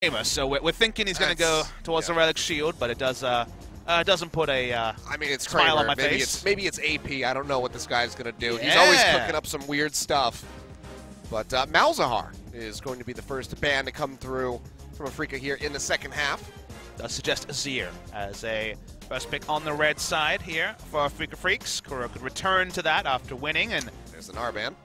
So we're thinking he's going to go towards the Relic Shield, but it does doesn't put a I mean, it's smile Kramer. on my face. Maybe it's AP. I don't know what this guy's going to do. Yeah. He's always cooking up some weird stuff. But Malzahar is going to be the first ban to come through from Afrika here in the second half. Does suggest Azir as a first pick on the red side here for Afrika Freaks. Kuro could return to that after winning, and there's an R ban.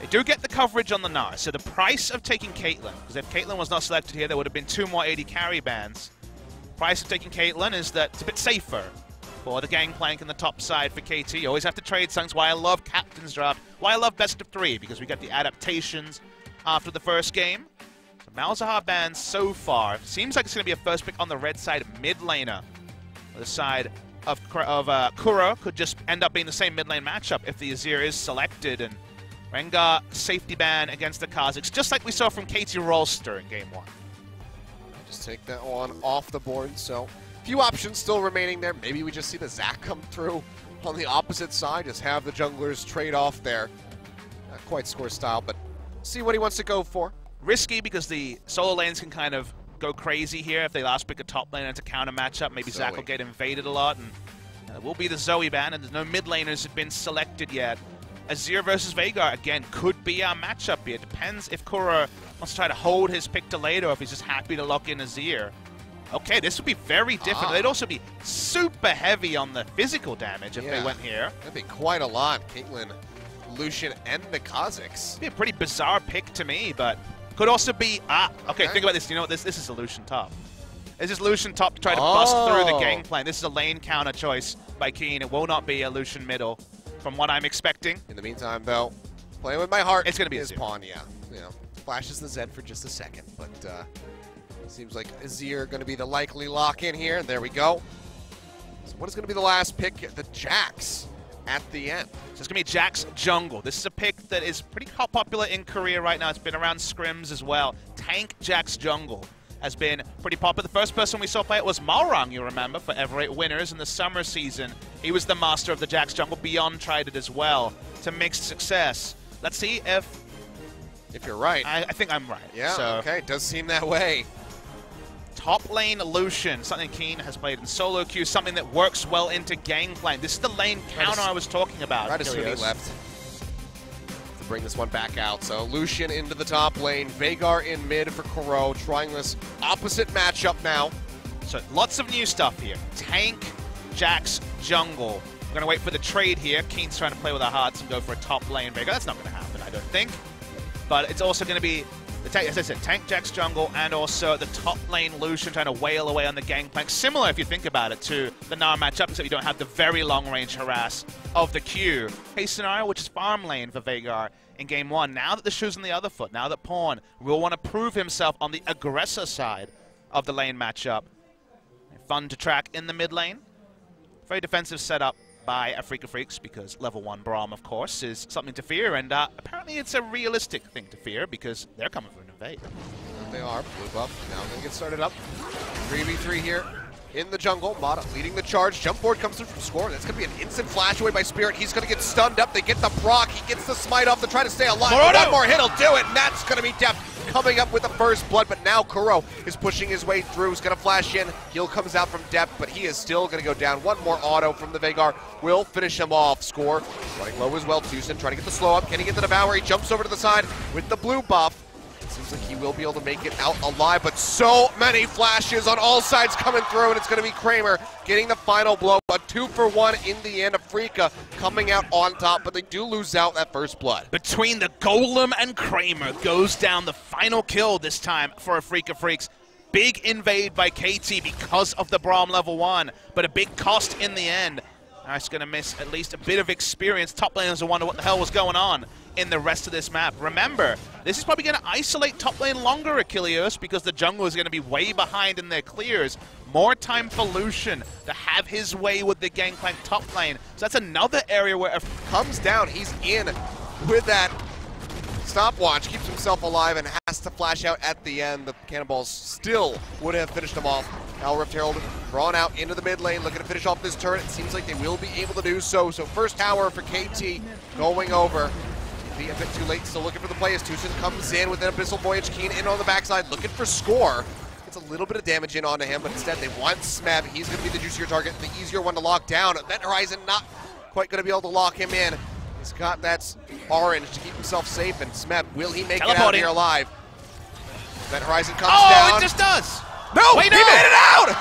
They do get the coverage on the Gnar, so the price of taking Caitlyn, because if Caitlyn was not selected here, there would have been 2 more 80 carry bans. Price of taking Caitlyn is that it's a bit safer for the gangplank in the top side for KT. You always have to trade songs. Why I love Captain's Draft, why I love Best of 3, because we got the adaptations after the first game. So Malzahar bans so far. Seems like it's going to be a first pick on the red side mid laner. The side of Kuro could just end up being the same mid lane matchup if the Azir is selected, and Rengar safety ban against the Kazakhs, just like we saw from KT Rolster in Game 1. Just take that one off the board, so a few options still remaining there. Maybe we just see the Zac come through on the opposite side, just have the junglers trade off there. Not quite score style, but see what he wants to go for. Risky because the solo lanes can kind of go crazy here if they last pick a top lane and it's a counter matchup. Maybe Zac will get invaded a lot, and it will be the Zoe ban, and there's no mid laners have been selected yet. Azir versus Veigar, again, could be our matchup here. Depends if Kuro wants to try to hold his pick to later or if he's just happy to lock in Azir. Okay, this would be very different. They'd also be super heavy on the physical damage if they went here. That'd be quite a lot. Caitlyn, Lucian, and the Kazakhs. It'd be a pretty bizarre pick to me, but could also be... Okay, think about this. You know what? This is a Lucian top. This is Lucian top to try to bust through the gangplank. This is a lane counter choice by Keen. It will not be a Lucian middle, from what I'm expecting. In the meantime, though, playing with my heart, it's going to be his pawn, You know, flashes the Zed for just a second, but seems like Azir going to be the likely lock-in here. And there we go. So what is going to be the last pick? The Jax at the end. So it's going to be Jax Jungle. This is a pick that is pretty popular in Korea right now. It's been around scrims as well. Tank Jax Jungle has been pretty popular. The first person we saw play it was Malrang, you remember, for Everett Winners in the summer season. He was the master of the Jax Jungle. Beyond tried it as well to mixed success. Let's see if you're right. I think I'm right. Yeah, so, okay, it does seem that way. Top lane Lucian, something Keen has played in solo queue, something that works well into gangplank. This is the lane counter I was talking about. Right as he left. To bring this one back out. So Lucian into the top lane, Veigar in mid for Kuro, trying this opposite matchup now. So lots of new stuff here. Tank, Jax, jungle. We're going to wait for the trade here. Keen's trying to play with our hearts and go for a top lane Veigar. That's not going to happen, I don't think. But it's also going to be, as I said, Tank, Jax, jungle, and also the top lane Lucian trying to wail away on the gangplank. Similar, if you think about it, to the Gnar matchup, except you don't have the very long-range harass of the Q. Case scenario, which is farm lane for Veigar in Game 1. Now that the shoe's on the other foot, now that Pawn will want to prove himself on the aggressor side of the lane matchup. Fun to track in the mid lane. Very defensive setup by Afrika Freaks, because level 1 Braum, of course, is something to fear, and apparently it's a realistic thing to fear, because they're coming for an invade. They are. Blue buff now going to get started up. 3v3 here in the jungle. Mata leading the charge. Jump forward comes through from Score. That's going to be an instant flash away by Spirit. He's going to get stunned up. They get the proc. He gets the smite off to try to stay alive. One more hit will do it, and that's going to be Depth coming up with the first blood, but now Kuro is pushing his way through. He's going to flash in. Heal comes out from Depth, but he is still going to go down. One more auto from the Veigar will finish him off. Score running low as well. Tucson trying to get the slow up. Can he get the Devour? He jumps over to the side with the blue buff. Seems like he will be able to make it out alive, but so many flashes on all sides coming through, and it's going to be Kramer getting the final blow. A 2-for-1 in the end. Afrika coming out on top, but they do lose out that first blood. Between the Golem and Kramer goes down the final kill this time for Afrika Freaks. Big invade by KT because of the Braum level 1, but a big cost in the end. Now it's going to miss at least a bit of experience. Top laners will wonder what the hell was going on in the rest of this map. Remember, this is probably going to isolate top lane longer, Achilles, because the jungle is going to be way behind in their clears. More time for Lucian to have his way with the gangplank top lane. So that's another area where if comes down, he's in with that stopwatch, keeps himself alive, and has to flash out at the end. The cannonballs still would have finished him off. Now Rift Herald drawn out into the mid lane, looking to finish off this turret. It seems like they will be able to do so. So first tower for KT going over. Be a bit too late, still looking for the play as Tucson comes in with an Abyssal Voyage. Keen in on the backside, looking for Score. Gets a little bit of damage in onto him, but instead they want Smeb. He's going to be the juicier target, the easier one to lock down. Event Horizon not quite going to be able to lock him in. He's got that orange to keep himself safe, and Smeb, will he make it out of here alive? Event Horizon comes down. Oh, it just does! No! Wait, he made it out!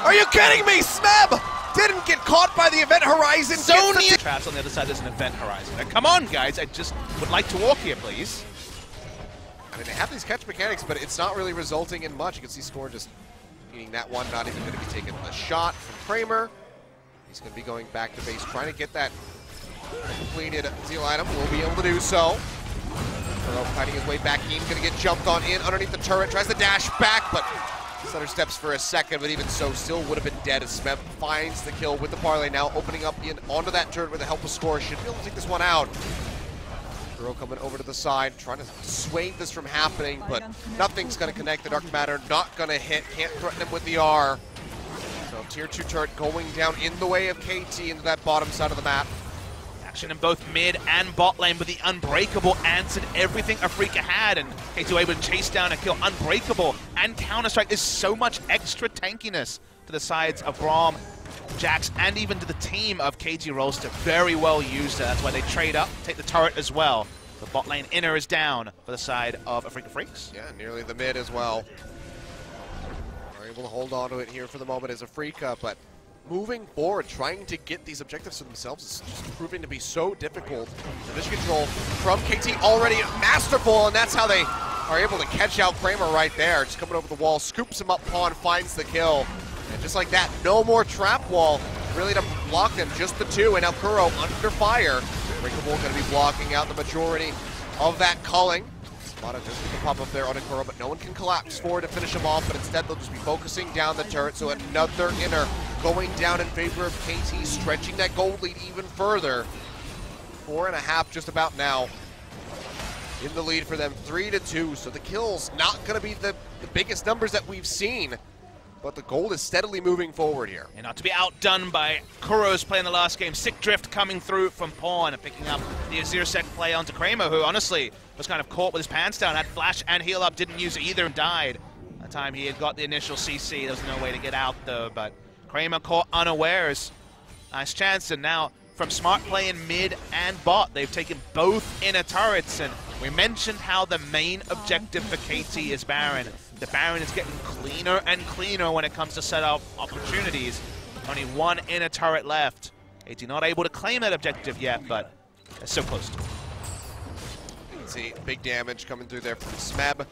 Are you kidding me? Smeb didn't get caught by the Event Horizon. So near. Traps on the other side, there's an Event Horizon. Now, come on, guys, I just would like to walk here, please. I mean, they have these catch mechanics, but it's not really resulting in much. You can see Score just eating that one, not even going to be taking a shot from Kramer. He's going to be going back to base, trying to get that completed Zeal item. Will be able to do so. Kuro fighting his way back in, going to get jumped on in underneath the turret, tries to dash back, but stutter steps for a second, but even so, still would have been dead as Smeb finds the kill with the parlay, now opening up in onto that turret with the help of Score. Should be able to take this one out. Kuro coming over to the side, trying to sway this from happening, but nothing's going to connect. The Dark Matter not going to hit, can't threaten him with the R. So tier 2 turret going down in the way of KT into that bottom side of the map. Action in both mid and bot lane, but the Unbreakable answered everything Afrika had, and KT were able to chase down and kill Unbreakable, and Counter-Strike is so much extra tankiness to the sides of Braum, Jax, and even to the team of KT Rolster. Very well used. That's why they trade up, take the turret as well. The bot lane inner is down for the side of Afrika Freaks. Yeah, nearly the mid as well. Are able to hold on to it here for the moment as Afrika, but moving forward, trying to get these objectives to themselves is just proving to be so difficult. The vision control from KT already masterful, and that's how they are able to catch out Kramer right there. Just coming over the wall, scoops him up, Pawn finds the kill. And just like that, no more trap wall really to block them, just the two, and now Kuro under fire. Breakable going to be blocking out the majority of that culling. Spotted just with the pop up there on a Kuro, but no one can collapse forward to finish him off, but instead they'll just be focusing down the turret, so another inner going down in favor of KT, stretching that gold lead even further. 4.5 just about now in the lead for them, 3-2, so the kills not going to be the biggest numbers that we've seen, but the gold is steadily moving forward here. And not to be outdone by Kuro's play in the last game. Sick Drift coming through from Pawn and picking up the Azir-Sec play onto Kramer, who honestly was kind of caught with his pants down, had flash and heal up, didn't use either and died. That time he had got the initial CC, there was no way to get out though, but Kramer caught unawares. Nice chance, and now from smart play in mid and bot, they've taken both inner turrets, and we mentioned how the main objective for KT is Baron. The Baron is getting cleaner and cleaner when it comes to set up opportunities. Only one inner turret left. KT not able to claim that objective yet, but they're so close to it. You can see big damage coming through there from Smeb.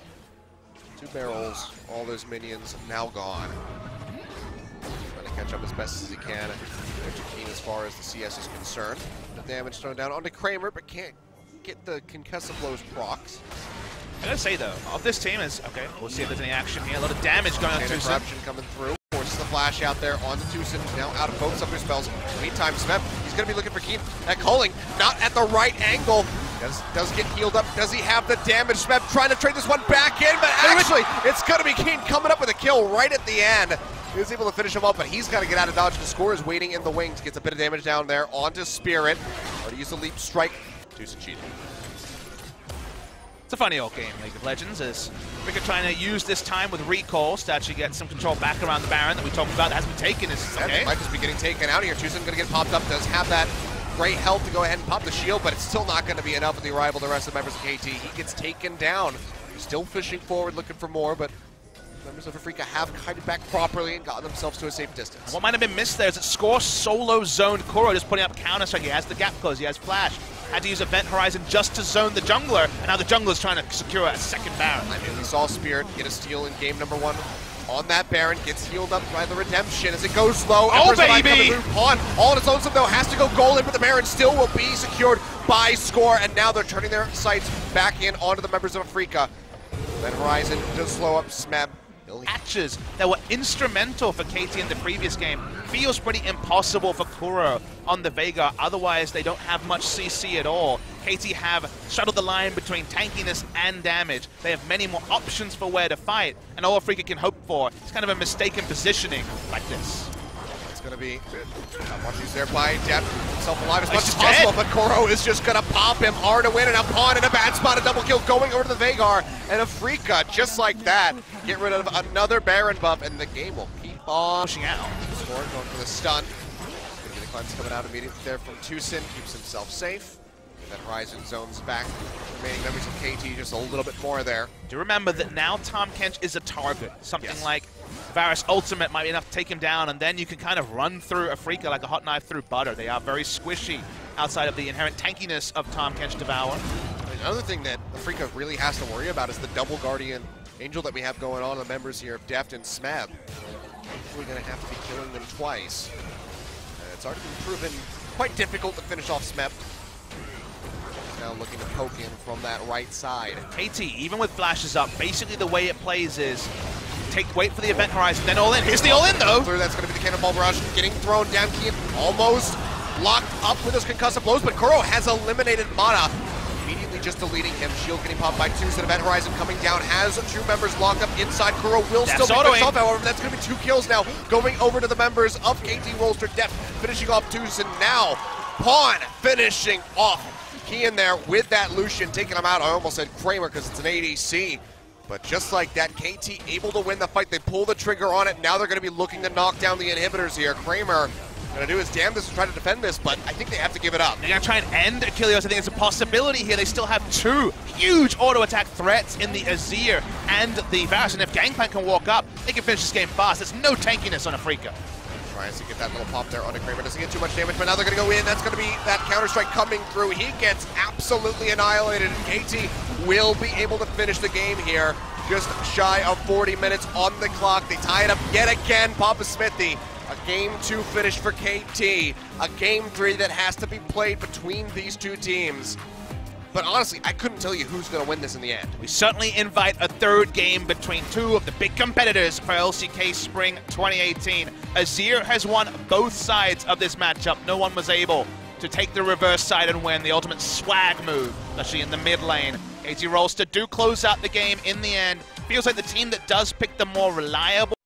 2 barrels, all those minions now gone. Trying to catch up as best as he can. They're too keen as far as the CS is concerned. The damage thrown down onto Kramer, but can't get the concussive blows procs. I gotta say though, of this team is, okay, we'll see if there's any action here. A lot of damage going on to Tucson. Corruption coming through. Forces the flash out there on the Tucson. Now out of both of their spells. Meantime, Smeb, he's gonna be looking for Keen. That culling, not at the right angle. Does get healed up. Does he have the damage? Smeb trying to trade this one back in, but actually, it's gonna be Keen coming up with a kill right at the end. He was able to finish him up, but he's got to get out of dodge. The Score is waiting in the wings. Gets a bit of damage down there onto Spirit. Already used the leap strike. Tucson cheating. It's a funny old game, League of Legends, as Afrika trying to use this time with recalls to actually get some control back around the Baron that we talked about that hasn't been taken. Okay. Might just be getting taken out here. Tucson going to get popped up. Does have that great health to go ahead and pop the shield, but it's still not going to be enough with the arrival of the rest of the members of KT. He gets taken down. Still fishing forward, looking for more, but members of Afrika have kited back properly and gotten themselves to a safe distance. And what might have been missed there is that Score solo zoned Kuro, just putting up Counter-Strike. He has the gap close, he has flash. Had to use Event Horizon just to zone the jungler, and now the jungler's trying to secure a second Baron. I mean, we saw Spirit get a steal in game number 1 on that Baron, gets healed up by the Redemption as it goes low. Oh, baby! Pawn, all on its own, though, has to go golden, but the Baron still will be secured by Score, and now they're turning their sights back in onto the members of Afrika. Event Horizon does slow up Smeb. Catches that were instrumental for KT in the previous game feels pretty impossible for Kuro on the Veigar. Otherwise, they don't have much CC at all. KT have shuttled the line between tankiness and damage. They have many more options for where to fight, and all Afrika can hope for is kind of a mistaken positioning like this. going to be Watchie's there by Deft, himself alive as much as dead. possible, but Koro is just going to pop him hard to win, and a Pawn in a bad spot, a double kill going over to the Veigar, and a Freaka just like that. Get rid of another Baron buff, and the game will keep on pushing out. Score going for the stun. Going to be the cleanse coming out immediately there from Tucson, keeps himself safe. Then Horizon zones back. Remaining members of KT just a little bit more there. Do remember that now Tahm Kench is a target. Something Yes. like Varus Ultimate might be enough to take him down, and then you can kind of run through a Freaka like a hot knife through butter. They are very squishy outside of the inherent tankiness of Tahm Kench Devour. Another thing that the Freaka really has to worry about is the double Guardian Angel that we have going on, the members here of Deft and Smeb. We're going to have to be killing them twice. It's already been proven quite difficult to finish off Smeb. Now looking to poke in from that right side. KT, even with flashes up, basically the way it plays is wait for the event horizon, then all in. Here's the all in though. That's going to be the Cannonball Barrage getting thrown down. Kian almost locked up with those concussive blows, but Kuro has eliminated Mana. Immediately just deleting him. Shield getting popped by Tucson. Event horizon coming down. Has two members locked up inside. Kuro will still be finished off, however. That's going to be 2 kills now. Going over to the members of KT Rollster. Deft finishing off Tucson now. Pawn finishing off Kian there with that Lucian, taking him out. I almost said Kramer because it's an ADC. But just like that, KT able to win the fight. They pull the trigger on it. Now they're going to be looking to knock down the inhibitors here. Kramer going to do his damnedest to try to defend this, but I think they have to give it up. They're going to try and end Achilles. I think it's a possibility here. They still have 2 huge auto-attack threats in the Azir and the Varus, and if Gangplank can walk up, they can finish this game fast. There's no tankiness on a Freaka. Tries to get that little pop there on Kramer. Doesn't get too much damage, but now they're going to go in. That's going to be that counter-strike coming through. He gets absolutely annihilated, and KT will be able to finish the game here. Just shy of 40 minutes on the clock. They tie it up yet again. Papa Smithy, a Game 2 finish for KT. A Game 3 that has to be played between these two teams. But honestly, I couldn't tell you who's going to win this in the end. We certainly invite a 3rd game between 2 of the big competitors for LCK Spring 2018. Azir has won both sides of this matchup. No one was able to take the reverse side and win the ultimate swag move, especially in the mid lane. KT Rollster do close out the game in the end. Feels like the team that does pick the more reliable